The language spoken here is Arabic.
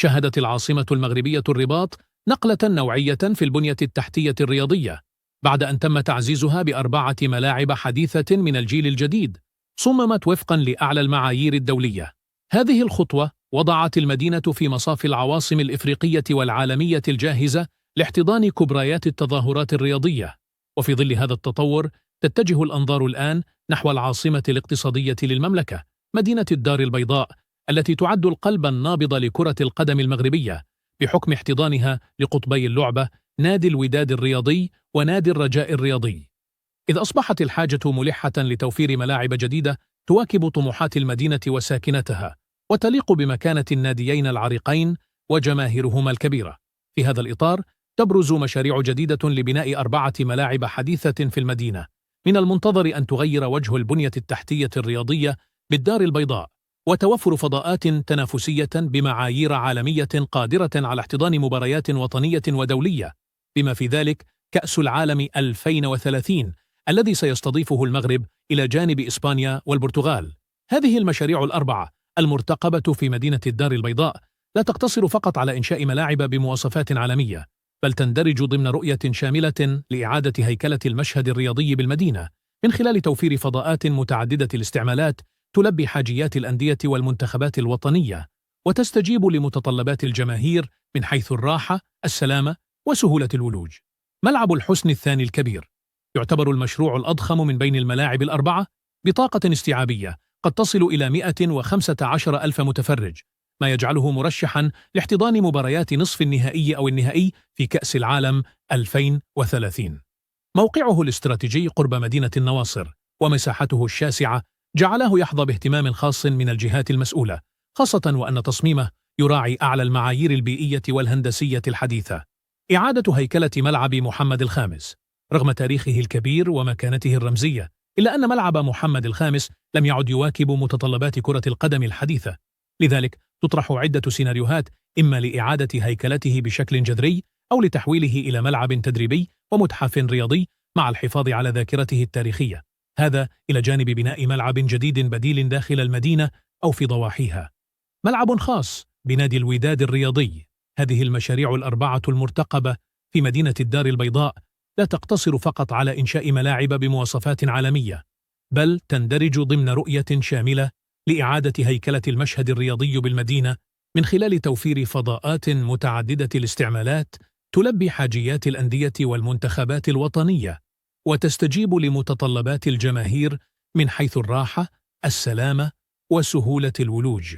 شهدت العاصمة المغربية الرباط نقلة نوعية في البنية التحتية الرياضية بعد أن تم تعزيزها ب4 ملاعب حديثة من الجيل الجديد صممت وفقا لأعلى المعايير الدولية. هذه الخطوة وضعت المدينة في مصاف العواصم الإفريقية والعالمية الجاهزة لاحتضان كبريات التظاهرات الرياضية. وفي ظل هذا التطور تتجه الأنظار الآن نحو العاصمة الاقتصادية للمملكة، مدينة الدار البيضاء، التي تعد القلب النابض لكرة القدم المغربية بحكم احتضانها لقطبي اللعبة، نادي الوداد الرياضي ونادي الرجاء الرياضي. إذ أصبحت الحاجة ملحة لتوفير ملاعب جديدة تواكب طموحات المدينة وساكنتها وتليق بمكانة الناديين العريقين وجماهيرهما الكبيرة. في هذا الإطار تبرز مشاريع جديدة لبناء 4 ملاعب حديثة في المدينة، من المنتظر أن تغير وجه البنية التحتية الرياضية بالدار البيضاء، وتوفر فضاءات تنافسية بمعايير عالمية قادرة على احتضان مباريات وطنية ودولية، بما في ذلك كأس العالم 2030 الذي سيستضيفه المغرب إلى جانب إسبانيا والبرتغال. هذه المشاريع ال4 المرتقبة في مدينة الدار البيضاء لا تقتصر فقط على إنشاء ملاعب بمواصفات عالمية، بل تندرج ضمن رؤية شاملة لإعادة هيكلة المشهد الرياضي بالمدينة من خلال توفير فضاءات متعددة الاستعمالات تلبي حاجيات الأندية والمنتخبات الوطنية وتستجيب لمتطلبات الجماهير من حيث الراحة، السلامة، وسهولة الولوج. ملعب الحسن الثاني الكبير يعتبر المشروع الأضخم من بين الملاعب ال4 بطاقة استيعابية قد تصل إلى 115 ألف متفرج، ما يجعله مرشحا لاحتضان مباريات نصف النهائي أو النهائي في كأس العالم 2030. موقعه الاستراتيجي قرب مدينة النواصر ومساحته الشاسعة جعله يحظى باهتمام خاص من الجهات المسؤولة، خاصة وأن تصميمه يراعي أعلى المعايير البيئية والهندسية الحديثة. إعادة هيكلة ملعب محمد الخامس رغم تاريخه الكبير ومكانته الرمزية، إلا أن ملعب محمد الخامس لم يعد يواكب متطلبات كرة القدم الحديثة، لذلك تطرح عدة سيناريوهات إما لإعادة هيكلته بشكل جذري أو لتحويله إلى ملعب تدريبي ومتحف رياضي مع الحفاظ على ذاكرته التاريخية، هذا إلى جانب بناء ملعب جديد بديل داخل المدينة أو في ضواحيها. ملعب خاص بنادي الوداد الرياضي. هذه المشاريع ال4 المرتقبة في مدينة الدار البيضاء لا تقتصر فقط على إنشاء ملاعب بمواصفات عالمية، بل تندرج ضمن رؤية شاملة لإعادة هيكلة المشهد الرياضي بالمدينة من خلال توفير فضاءات متعددة الاستعمالات تلبي حاجيات الأندية والمنتخبات الوطنية وتستجيب لمتطلبات الجماهير من حيث الراحة، السلامة، وسهولة الولوج.